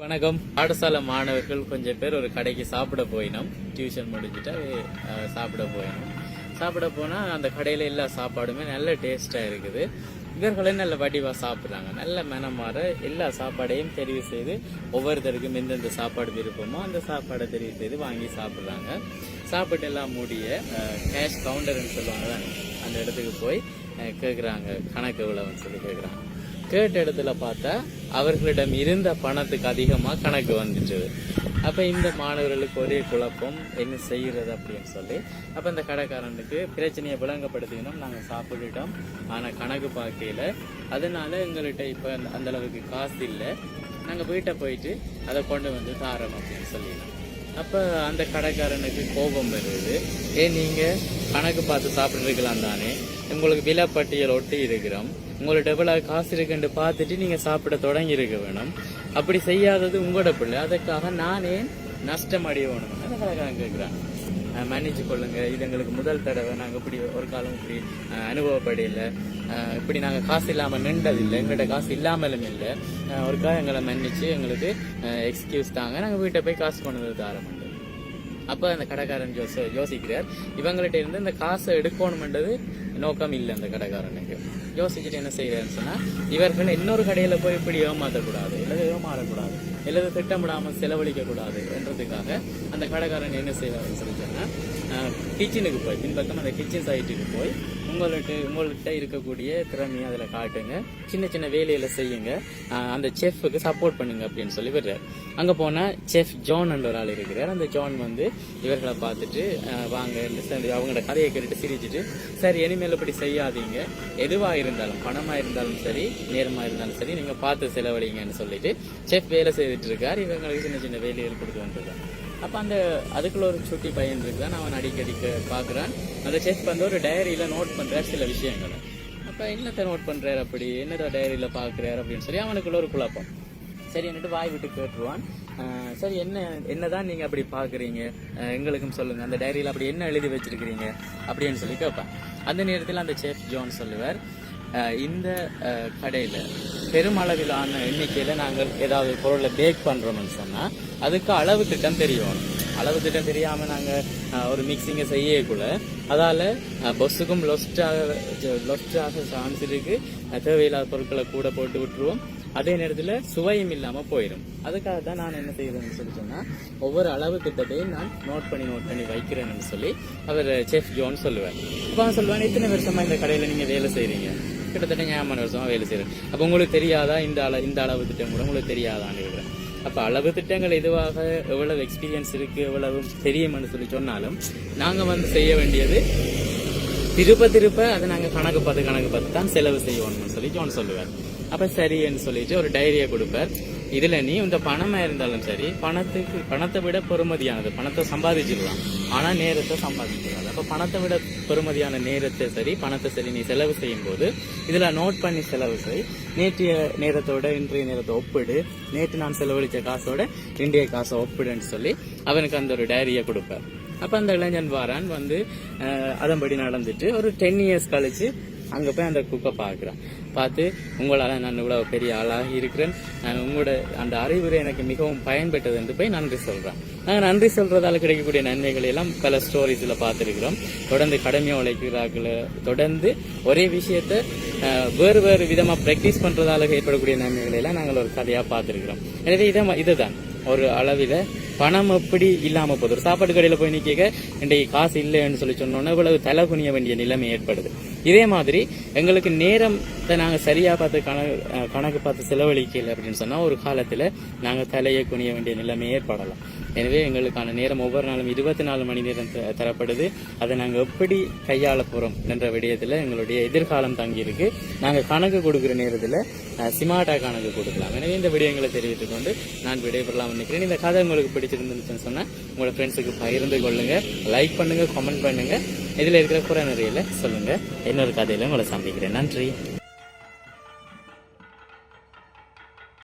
வணக்கம். பாடசாலை மாணவர்கள் கொஞ்சம் பேர் ஒரு கடைக்கு சாப்பிட போயினோம். டியூஷன் முடிஞ்சுட்டு சாப்பிட போயினோம். சாப்பிட போனால் அந்த கடையில் எல்லா சாப்பாடுமே நல்ல டேஸ்ட்டாக இருக்குது. இவர்களும் நல்ல வடிவாக சாப்பிட்றாங்க. நல்ல மனமாற எல்லா சாப்பாடையும் தெரிவு செய்து ஒவ்வொருத்தருக்கும் எந்தெந்த சாப்பாடு விருப்பமோ அந்த சாப்பாடை தெரிவு செய்து வாங்கி சாப்பிட்றாங்க. சாப்பிட்டு எல்லாம் மூடிய கேஷ் கவுண்டர்னு சொல்லுவாங்க தானே, அந்த இடத்துக்கு போய் கேட்குறாங்க கணக்கு எவ்வளவுன்னு சொல்லி கேட்குறாங்க. கேட்ட இடத்துல பார்த்தா அவர்களிடம் இருந்த பணத்துக்கு அதிகமாக கணக்கு வந்துட்டு. அப்போ இந்த மாணவர்களுக்கு ஒரே குழப்பம், என்ன செய்கிறது அப்படின்னு சொல்லி. அப்போ இந்த கடைக்காரனுக்கு பிரச்சனையை விளங்கப்படுத்தினோம். நாங்கள் சாப்பிட்டுட்டோம், ஆனால் கணக்கு பார்க்கல, அதனால எங்கள்கிட்ட இப்போ அந்த அளவுக்கு காசு இல்லை, நாங்கள் வீட்டை போயிட்டு அதை கொண்டு வந்து தாரோம் அப்படின்னு சொல்லிடலாம். அப்போ அந்த கடைக்காரனுக்கு கோபம் வருது. நீங்கள் கணக்கு பார்த்து சாப்பிட்ருக்கலாம் தானே, உங்களுக்கு விலை பட்டியல் ஒட்டி இருக்கிறோம், உங்களோட எவ்வளவு காசு இருக்குன்னு பார்த்துட்டு நீங்க சாப்பிட தொடங்கி இருக்க வேணும். அப்படி செய்யாதது உங்களோட பிள்ளை, அதுக்காக நானே நஷ்டம் அடைய வேணும். அந்த கடைக்காரன் கேட்குறாங்க, மன்னிச்சு கொள்ளுங்க, இது எங்களுக்கு முதல் தடவை, நாங்கள் இப்படி ஒரு காலம் இப்படி அனுபவப்படையில, இப்படி நாங்கள் காசு இல்லாமல் நின்றதில்லை, எங்கள்கிட்ட காசு இல்லாமலும் இல்லை, ஒருக்காக எங்களை மன்னிச்சு எங்களுக்கு எக்ஸ்கியூஸ் தாங்க, நாங்கள் வீட்டை போய் காசு கொண்டு வந்து தாரோம். அப்போ அந்த கடைக்காரன் யோசிக்கிறார், இவங்கள்ட்ட இருந்து இந்த காசை எடுக்கணும்ன்றது நோக்கம் இல்லை அந்த கடைக்காரனுக்கு. யோசிச்சுட்டு என்ன செய்யறாருன்னு சொன்னா, இவர்கள் இன்னொரு கடையில போய் இப்படி ஏமாற்றக்கூடாது, இல்லை ஏமாறக்கூடாது, இல்லை திட்டமிடாமல் செலவழிக்க கூடாது என்றதுக்காக அந்த கடைக்காரன் என்ன செய்வாருன்னு சொல்லி சொன்னா, கிச்சனுக்கு போய் பின்பக்கம் அந்த கிச்சன் சைட்டுக்கு போய் உங்கள்கிட்ட இருக்கக்கூடிய திறமையை அதில் காட்டுங்க, சின்ன சின்ன வேலையில செய்யுங்க, அந்த செஃப்புக்கு சப்போர்ட் பண்ணுங்க அப்படின்னு சொல்லி விடுறாரு. அங்கே போனால் செஃப் ஜான் என்ற ஒரு ஆள் இருக்கிறார். அந்த ஜான் வந்து இவர்களை பார்த்துட்டு வாங்க அவங்களோட கதையை கேட்டுட்டு சிரிச்சுட்டு, சரி இனிமேல் இப்படி செய்யாதீங்க, எதுவாக இருந்தாலும் பணமாக இருந்தாலும் சரி நேரமாக இருந்தாலும் சரி நீங்கள் பார்த்து செலவழிங்கன்னு சொல்லிட்டு செஃப் வேலை செய்துட்டு இருக்கார். இவங்களுக்கு சின்ன சின்ன வேலைகள் கொடுத்து வந்துருக்கான். அப்போ அதுக்குள்ள ஒரு சுட்டி பையன் இருக்குதான், அவன் அடிக்கடி பார்க்குறான். அந்த செஃப் வந்து ஒரு டைரியில் நோட் பண்ணுறார் சில விஷயங்களை. அப்போ என்னத்தை நோட் பண்ணுறாரு, அப்படி என்னதான் டைரியில் பார்க்குறாரு அப்படின்னு சொல்லி அவனுக்குள்ள ஒரு குழப்பம். சரி என்னட்டு வாய் விட்டு கேட்டுருவான். சரி என்னதான் நீங்கள் அப்படி பார்க்குறீங்க, எங்களுக்கும் சொல்லுங்கள், அந்த டைரியில் அப்படி என்ன எழுதி வச்சிருக்கிறீங்க அப்படின்னு சொல்லி கேட்பான். அந்த நேரத்தில் அந்த செஃப் ஜான் சொல்லுவார், இந்த கடையில் பெருமளவிலான எண்ணிக்கையில் நாங்கள் ஏதாவது பொருளை பேக் பண்ணுறோம்னு சொன்னால் அதுக்கு அளவு திட்டம் தெரியணும். அளவு திட்டம் தெரியாமல் நாங்கள் ஒரு மிக்சிங்கை செய்யக்குள்ள அதால் பஸ்ஸுக்கும் லொஸ்டாக சான்ஸ் இருக்குது, தேவையில்லாத பொருட்களை கூட போட்டு விட்டுருவோம், அதே நேரத்தில் சுவையும் இல்லாமல் போயிடும். அதுக்காக தான் நான் என்ன செய்யறேன்னு சொல்லி சொன்னால், ஒவ்வொரு அளவு திட்டத்தையும் நான் நோட் பண்ணி வைக்கிறேன்னு சொல்லி அவர் செஃப் ஜோன் சொல்லுவார். இப்போ அவன் சொல்லுவாங்க, இத்தனை வருஷமா இந்த கடையில் நீங்கள் வேலை செய்கிறீங்க, கிட்டத்தட்ட 50 வருஷமா வேலை செய்கிறேன், அப்போ உங்களுக்கு தெரியாதா இந்த அளவு திட்டம் கூட உங்களுக்கு தெரியாதான்னு இருக்கிறேன். அப்போ அளவு திட்டங்கள் எதுவாக எவ்வளவு எக்ஸ்பீரியன்ஸ் இருக்கு, எவ்வளவு தெரியும்னு சொல்லி சொன்னாலும் நாங்கள் வந்து செய்ய வேண்டியது திருப்ப அதை நாங்கள் கணக்கு பார்த்து தான் செலவு செய்வோம்னு சொல்லி ஜோன் சொல்லுவார். அப்ப சரின்னு சொல்லிட்டு ஒரு டைரியை கொடுப்பார். இதுல நீ இந்த பணமா இருந்தாலும் சரி, பணத்தை விட பெறுமதியானது, பணத்தை சம்பாதிச்சிடலாம், ஆனா நேரத்தை சம்பாதிச்சிடலாம். அப்ப பணத்தை விட பெறுமதியான நேரத்தை சரி பணத்தை சரி நீ செலவு செய்யும் போது இதுல நோட் பண்ணி செலவு செய், நேற்றைய நேரத்தோட இன்றைய நேரத்தை ஒப்பிடு, நேற்று நான் செலவழிச்ச காசோட இன்றைய காசை ஒப்பிடுன்னு சொல்லி அவனுக்கு அந்த ஒரு டைரியை கொடுப்பார். அப்ப அந்த இளைஞன் வாரான் வந்து அதன்படி நடந்துட்டு ஒரு 10 இயர்ஸ் கழிச்சு அங்க போய் அந்த குக்கை பார்க்குறான். பார்த்து, உங்களால நான் இவ்வளவு பெரிய ஆளாக இருக்கிறேன், உங்களோட அந்த அறிவுரை எனக்கு மிகவும் பயன்பட்டது என்று போய் நன்றி சொல்றான். நாங்கள் நன்றி சொல்றதால கிடைக்கக்கூடிய நன்மைகளை எல்லாம் பல ஸ்டோரிஸ்ல பார்த்துருக்கிறோம். தொடர்ந்து கடமையா உழைக்கிறார்கள், தொடர்ந்து ஒரே விஷயத்த வேறு விதமா பிராக்டிஸ் பண்றதால ஏற்படக்கூடிய நன்மைகளை எல்லாம் நாங்கள் ஒரு கதையா பார்த்துருக்கிறோம். எனவே இதுதான் ஒரு அளவில பணம் எப்படி இல்லாம போகுது. ஒரு சாப்பாட்டு கடையில போய் நிக்க இன்றைக்கு காசு இல்லைன்னு சொல்லி சொன்னோன்னா இவ்வளவு தலை குனிய வேண்டிய நிலைமை ஏற்படுது. இதே மாதிரி எங்களுக்கு நேரத்தை நாங்க சரியா பார்த்து கணக்கு பார்த்து செலவழிக்கல அப்படின்னு சொன்னா ஒரு காலத்துல நாங்க தலையை குனிய வேண்டிய நிலைமை ஏற்படலாம். எனவே எங்களுக்கான நேரம் ஒவ்வொரு நாளும் 24 மணி நேரம் தரப்படுது. அதை நாங்கள் எப்படி கையாள போறோம் என்ற விடயத்தில் எங்களுடைய எதிர்காலம் தங்கி இருக்கு. நாங்கள் கணக்கு கொடுக்குற நேரத்தில் சிமாட்டா கணக்கு கொடுக்கலாம். எனவே இந்த விடயங்களை தெரிவித்துக் கொண்டு நான் விடைபெறலாம் நினைக்கிறேன். இந்த கதை உங்களுக்கு பிடிச்சிருந்துச்சுன்னு சொன்னால் உங்களோட ஃப்ரெண்ட்ஸுக்கு பகிர்ந்து கொள்ளுங்க, லைக் பண்ணுங்க, கமெண்ட் பண்ணுங்க, இதில் இருக்கிற குறை நிறையில சொல்லுங்க. இன்னொரு கதையில உங்களை சந்திக்கிறேன். நன்றி.